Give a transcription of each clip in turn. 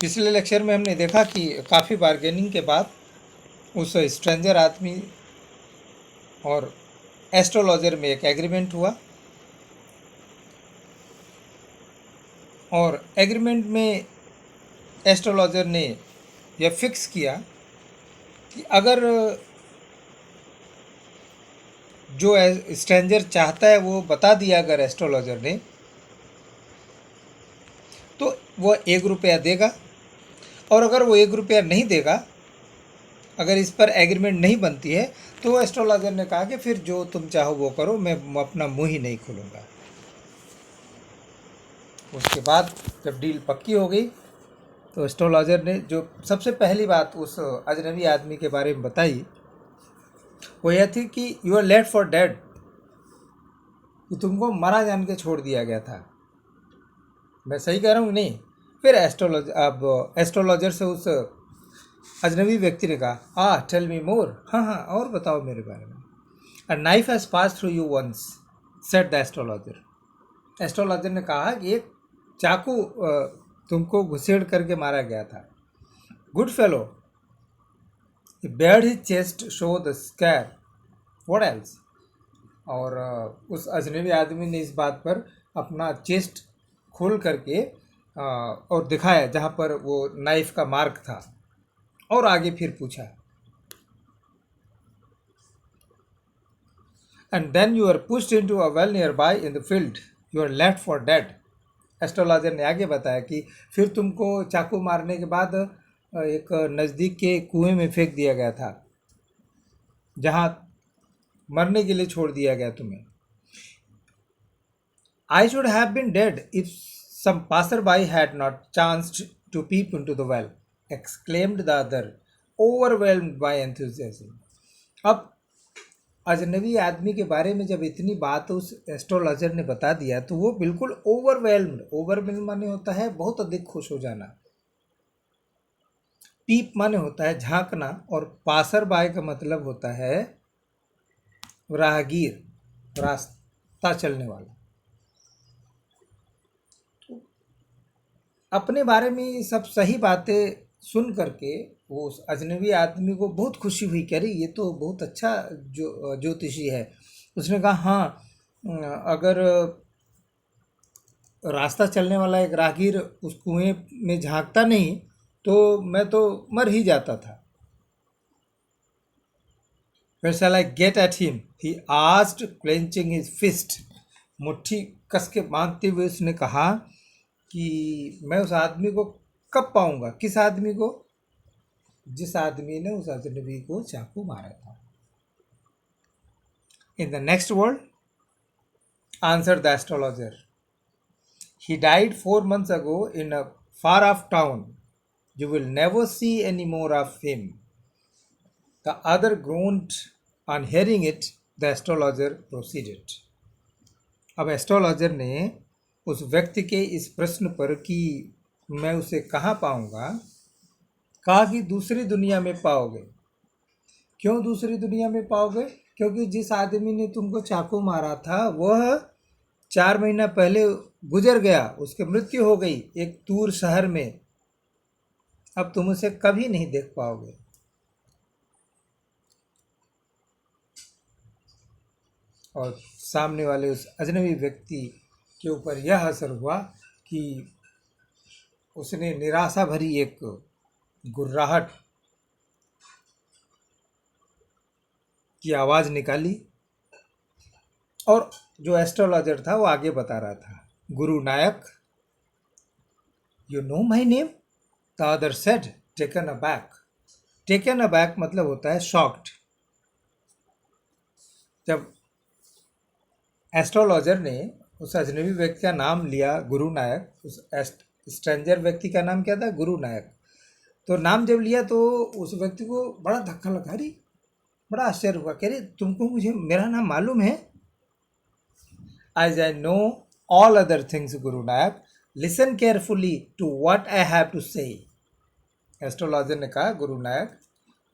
पिछले लेक्चर में हमने देखा कि काफ़ी बार्गेनिंग के बाद उस स्ट्रेंजर आदमी और एस्ट्रोलॉजर में एक एग्रीमेंट हुआ, और एग्रीमेंट में एस्ट्रोलॉजर ने यह फिक्स किया कि अगर जो स्ट्रेंजर चाहता है वो बता दिया अगर एस्ट्रोलॉजर ने, तो वो 1 रुपया देगा, और अगर वो 1 रुपया नहीं देगा, अगर इस पर एग्रीमेंट नहीं बनती है, तो एस्ट्रोलॉजर ने कहा कि फिर जो तुम चाहो वो करो, मैं अपना मुंह ही नहीं खोलूँगा। उसके बाद जब डील पक्की हो गई तो एस्ट्रोलॉजर ने जो सबसे पहली बात उस अजनबी आदमी के बारे में बताई वो यह थी कि you are left for dead, कि तुमको मरा जान के छोड़ दिया गया था। मैं सही कह रहा हूँ नहीं? फिर एस्ट्रोलॉजर से उस अजनबी व्यक्ति ने कहा, टेल मी मोर, हाँ हाँ और बताओ मेरे बारे में। A knife has passed through you once, said the astrologer. Astrologer ने कहा कि एक चाकू तुमको घुसेड़ करके मारा गया था। Good fellow, he bared his chest show the scare, what else? और उस अजनबी आदमी ने इस बात पर अपना चेस्ट खोल करके और दिखाया जहाँ पर वो नाइफ का मार्क था, और आगे फिर पूछा, and then you are pushed into a well nearby in the field, you are left for dead. Astrologer ने आगे बताया कि फिर तुमको चाकू मारने के बाद एक नज़दीक के कुएं में फेंक दिया गया था, जहाँ मरने के लिए छोड़ दिया गया तुम्हें। I should have been dead if some passerby had not chanced to peep into the well, exclaimed the other, overwhelmed by enthusiasm. अब अजनबी आदमी के बारे में जब इतनी बात उस एस्ट्रोलॉजर ने बता दिया तो वो बिल्कुल ओवरवेल्म्ड माने होता है बहुत अधिक खुश हो जाना, पीप माने होता है झांकना, और पासर बाय का मतलब होता है राहगीर, रास्ता चलने वाला। अपने बारे में सब सही बातें सुन करके वो उस अजनबी आदमी को बहुत खुशी हुई, कह रही ये तो बहुत अच्छा ज्योतिषी है। उसने कहा, हाँ, अगर रास्ता चलने वाला एक राहगीर उस कुएं में झांकता नहीं तो मैं तो मर ही जाता था। Where shall I get at him? He asked, clenching his fist. मुट्ठी कस के बांधते हुए उसने कहा कि मैं उस आदमी को कब पाऊंगा? किस आदमी को? जिस आदमी ने उस अजनबी को चाकू मारा था। In the next world, answered the astrologer, he died 4 months ago in a far off town. You will never see any more of him. The other groaned. On hearing it, the astrologer proceeded. अब astrologer ने उस व्यक्ति के इस प्रश्न पर कि मैं उसे कहाँ पाऊंगा, कहा कि दूसरी दुनिया में पाओगे। क्यों दूसरी दुनिया में पाओगे? क्योंकि जिस आदमी ने तुमको चाकू मारा था वह 4 महीना पहले गुजर गया, उसकी मृत्यु हो गई एक दूर शहर में। अब तुम उसे कभी नहीं देख पाओगे। और सामने वाले उस अजनबी व्यक्ति के ऊपर यह असर हुआ कि उसने निराशा भरी एक गुर्राहट की आवाज़ निकाली, और जो एस्ट्रोलॉजर था वो आगे बता रहा था, Guru Nayak, you know my name? The other said, taken aback. Taken aback मतलब होता है शॉक्ड। जब एस्ट्रोलॉजर ने उस अजनबी व्यक्ति का नाम लिया गुरु नायक, उस स्ट्रेंजर व्यक्ति का नाम क्या था? गुरु नायक। तो नाम जब लिया तो उस व्यक्ति को बड़ा धक्का लगा, अरे बड़ा आश्चर्य हुआ, कह रहे तुमको मुझे मेरा नाम मालूम है? As I know all other things, Guru Nayak, listen carefully to what I have to say. Astrologer ने कहा, गुरु नायक,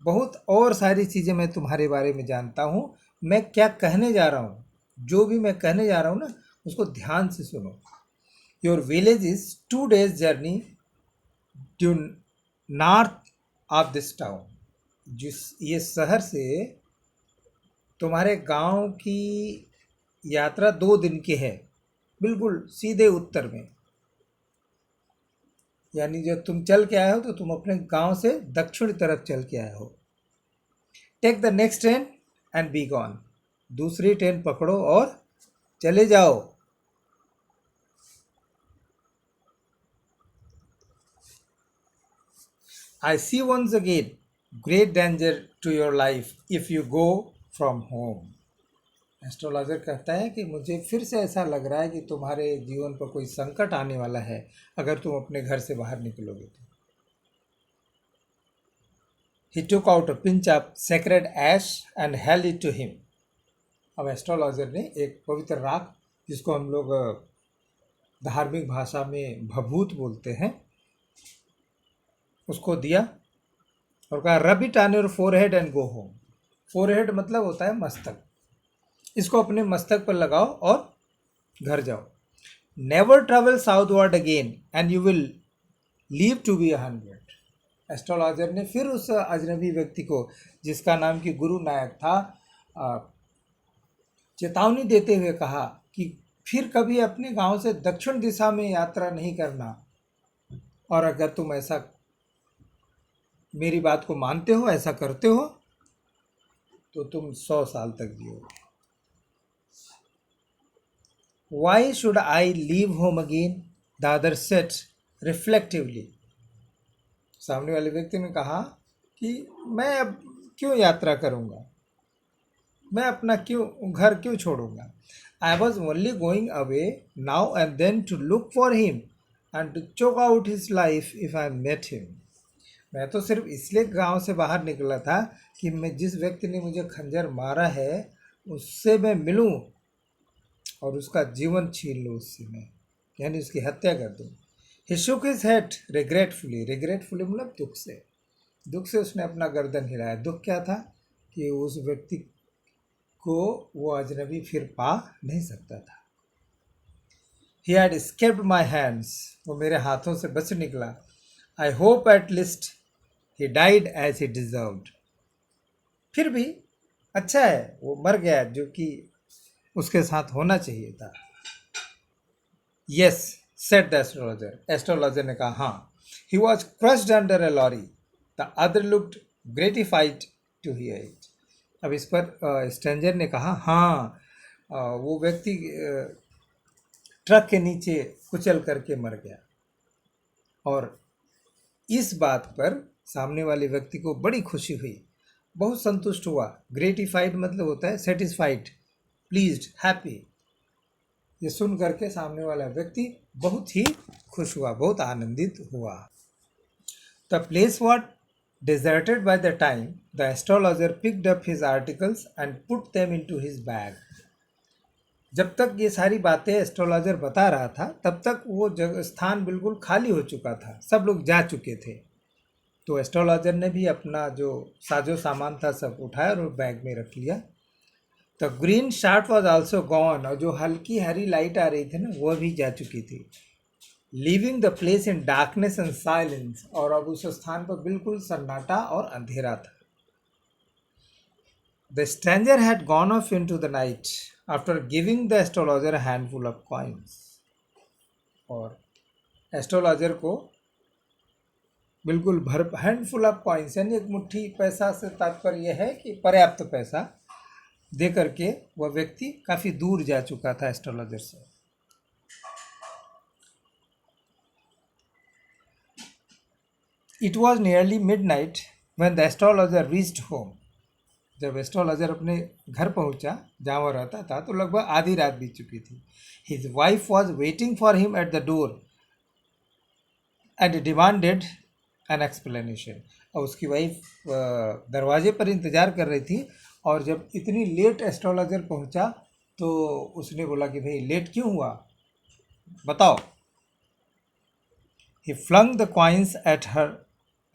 बहुत और सारी चीज़ें मैं तुम्हारे बारे में जानता हूँ, मैं क्या कहने जा रहा हूँ, जो भी मैं कहने जा रहा हूँ ना उसको ध्यान से सुनो। Your village is 2 days journey due north of this town, जिस ये शहर से तुम्हारे गांव की यात्रा 2 दिन की है, बिल्कुल सीधे उत्तर में। यानी जब तुम चल के आए हो तो तुम अपने गांव से दक्षिण तरफ चल के आए हो। Take the next train and be gone, दूसरी ट्रेन पकड़ो और चले जाओ। I see once again great danger to your life if you go from home. Astrologer कहता है कि मुझे फिर से ऐसा लग रहा है कि तुम्हारे जीवन पर कोई संकट आने वाला है अगर तुम अपने घर से बाहर निकलोगे तो। He took out a pinch of sacred ash and held it to him. अब एस्ट्रोलॉजर ने एक पवित्र राख, जिसको हम लोग धार्मिक भाषा में भभूत बोलते हैं, उसको दिया और कहा rub it on your forehead and go home. Forehead मतलब होता है मस्तक, इसको अपने मस्तक पर लगाओ और घर जाओ। Never travel southward again and you will live to be 100। Astrologer ने फिर उस अजनबी व्यक्ति को, जिसका नाम कि गुरु नायक था, चेतावनी देते हुए कहा कि फिर कभी अपने गांव से दक्षिण दिशा में यात्रा नहीं करना, और अगर तुम ऐसा मेरी बात को मानते हो, ऐसा करते हो, तो तुम 100 साल तक जियोगे। Why should I leave home again? The other said reflectively. सामने वाले व्यक्ति ने कहा कि मैं अब क्यों यात्रा करूंगा, मैं अपना घर क्यों छोड़ूंगा। I was only going away now and then to look for him and to choke out his life if I met him. मैं तो सिर्फ इसलिए गांव से बाहर निकला था कि मैं जिस व्यक्ति ने मुझे खंजर मारा है उससे मैं मिलूं और उसका जीवन छीन लूं उससे मैं, यानी उसकी हत्या कर दूं। He shook his head regretfully. regretfully मतलब दुख से उसने अपना गर्दन हिलाया। दुख क्या था कि उस व्यक्ति को वो अजनबी फिर पा नहीं सकता था। He had escaped my hands. वो मेरे हाथों से बच निकला। I hope at least he died as he deserved. फिर भी अच्छा है वो मर गया जो कि उसके साथ होना चाहिए था। Yes, said the astrologer. Astrologer ने कहा हाँ। He was crushed under a lorry. The other looked gratified to hear it. अब इस पर स्ट्रेंजर ने कहा हाँ, वो व्यक्ति ट्रक के नीचे कुचल करके मर गया। और इस बात पर सामने वाले व्यक्ति को बड़ी खुशी हुई, बहुत संतुष्ट हुआ। ग्रेटिफाइड मतलब होता है सेटिस्फाइड, प्लीज्ड, हैप्पी। ये सुन करके सामने वाला व्यक्ति बहुत ही खुश हुआ, बहुत आनंदित हुआ। The place what deserted by the time the astrologer picked up his articles and put them into his bag. जब तक ये सारी बातें एस्ट्रोलॉजर बता रहा था तब तक वो स्थान बिल्कुल खाली हो चुका था, सब लोग जा चुके थे। तो एस्ट्रोलॉजर ने भी अपना जो साजो सामान था सब उठाया और बैग में रख लिया। तो green short was also gone, और जो हल्की हरी लाइट आ रही थी ना वो भी जा चुकी थी। Living the place in darkness and silence, और अब उस स्थान पर बिल्कुल सन्नाटा और अंधेरा था। The stranger had gone off into the night after giving the astrologer handful of coins. और एस्ट्रोलॉजर को बिल्कुल भर हैंडफुल ऑफ कॉइन्स, यानी एक मुट्ठी पैसा से तात्पर्य यह है कि पर्याप्त पैसा दे करके वह व्यक्ति काफ़ी दूर जा चुका था एस्ट्रोलॉजर से। It was nearly midnight when the astrologer reached home. जब एस्ट्रोलॉजर अपने घर पहुंचा जहाँ वह रहता था तो लगभग आधी रात बीत चुकी थी। His wife was waiting for him at the door and demanded an explanation. और उसकी वाइफ दरवाजे पर इंतज़ार कर रही थी, और जब इतनी लेट एस्ट्रोलॉजर पहुंचा तो उसने बोला कि भाई लेट क्यों हुआ, बताओ। He flung the coins at her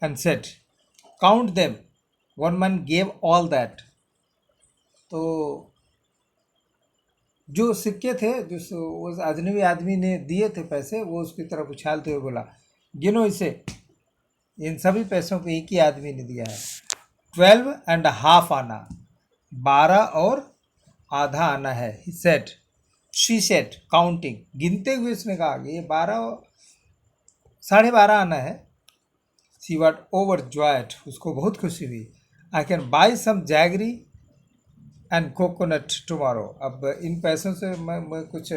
and said, count them, one man gave all that. तो जो सिक्के थे जो उस अजनबी आदमी ने दिए थे पैसे, वो उसकी तरफ उछालते हुए बोला गिनो इसे। इन सभी पैसों को एक ही आदमी ने दिया है। 12.5 आना, 12 और आधा आना है। He said, she said, counting, गिनते हुए उसने कहा कि ये 12.5 आना है। शी वॉट ओवर जॉयड, उसको बहुत खुशी हुई। I can buy some jaggery and coconut tomorrow, अब इन पैसों से मैं कुछ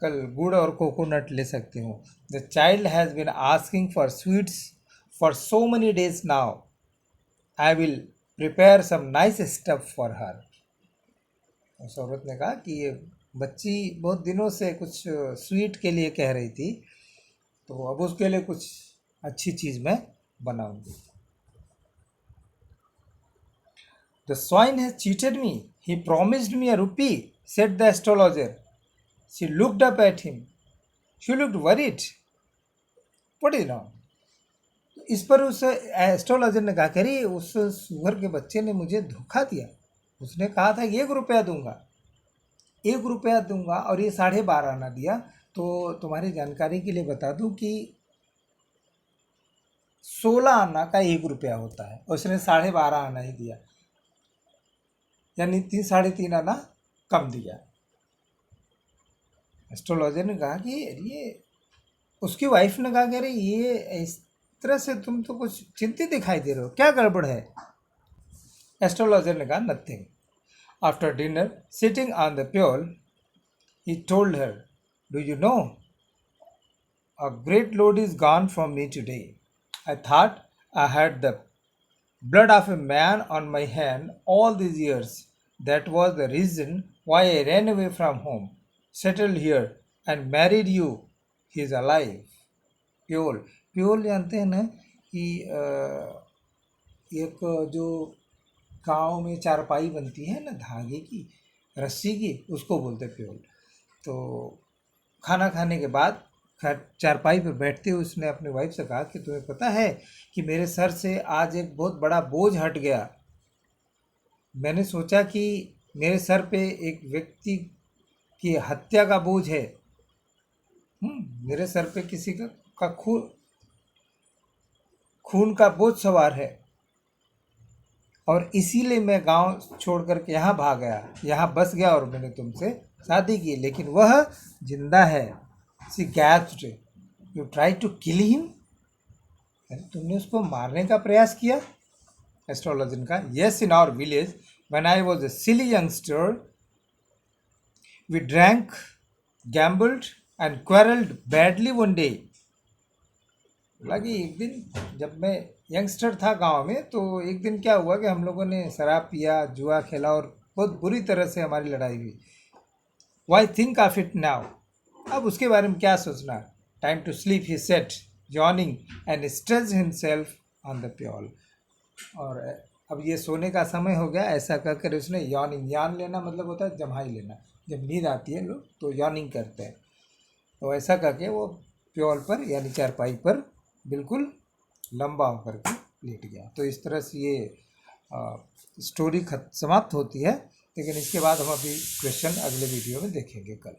कल गुड़ और कोकोनट ले सकती हूँ। The child has been asking for sweets for so many days now, I will prepare some nice stuff for her. उस औरत ने कहा कि ये बच्ची बहुत दिनों से कुछ स्वीट के लिए कह रही थी, तो अब उसके लिए कुछ अच्छी चीज़ मैं बनाऊंगी। The swine has cheated me. He promised me a rupee, said the astrologer. She looked up at him. She looked worried. What is wrong? इस पर उस एस्ट्रोलॉजर ने कहा, अरे उस सुअर के बच्चे ने मुझे धोखा दिया। उसने कहा था 1 रुपया दूंगा, 1 रुपया दूंगा, और ये 12.5 आना दिया। तो तुम्हारी जानकारी के लिए बता दूं कि 16 आना का 1 रुपया होता है, उसने 12.5 आना ही दिया, यानी 3.5 आना कम दिया। एस्ट्रोलॉजर ने कहा कि ये, उसकी वाइफ ने कहा कि अरे ये इस तरह से तुम तो कुछ चिंतित दिखाई दे रहे हो, क्या गड़बड़ है? एस्ट्रोलॉजर ने कहा nothing. After dinner sitting on the pyol he told her, do you know, a great load is gone from me today. I thought I had the blood of a man on my hand all these years. That was the reason why I ran away from home, settled here and married you. He is alive. प्योल, प्योल जानते हैं ना कि एक जो गांव में चारपाई बनती है ना धागे की, रस्सी की, उसको बोलते हैं प्योल। तो खाना खाने के बाद चारपाई पर बैठते हुए उसने अपनी वाइफ से कहा कि तुम्हें पता है कि मेरे सर से आज एक बहुत बड़ा बोझ हट गया। मैंने सोचा कि मेरे सर पे एक व्यक्ति की हत्या का बोझ है। मेरे सर पे किसी का खून का बोझ सवार है, और इसीलिए मैं गांव छोड़ करके यहाँ भाग गया, यहाँ बस गया, और मैंने तुमसे शादी की, लेकिन वह जिंदा है। She gasped. You tried to kill him? तुमने उसको मारने का प्रयास किया? एस्ट्रोलॉजर का, yes, in our village when I was a silly youngster we drank, gambled and quarreled badly one day. लगी एक दिन जब मैं यंगस्टर था गांव में, तो एक दिन क्या हुआ कि हम लोगों ने शराब पिया, जुआ खेला, और बहुत बुरी तरह से हमारी लड़ाई हुई। Why think of it now? अब उसके बारे में क्या सोचना? Time to sleep, he said, yawning and stretch himself on the pyol. और अब ये सोने का समय हो गया, ऐसा कहकर उसने यॉर्निंग, यान लेना मतलब होता है जम्हाई लेना, जब नींद आती है लोग तो यॉर्निंग करते हैं, तो ऐसा करके वो प्योल पर यानी चारपाई पर बिल्कुल लंबा होकर के लेट गया। तो इस तरह से ये स्टोरी समाप्त होती है, लेकिन इसके बाद हम अभी क्वेश्चन अगले वीडियो में देखेंगे कल।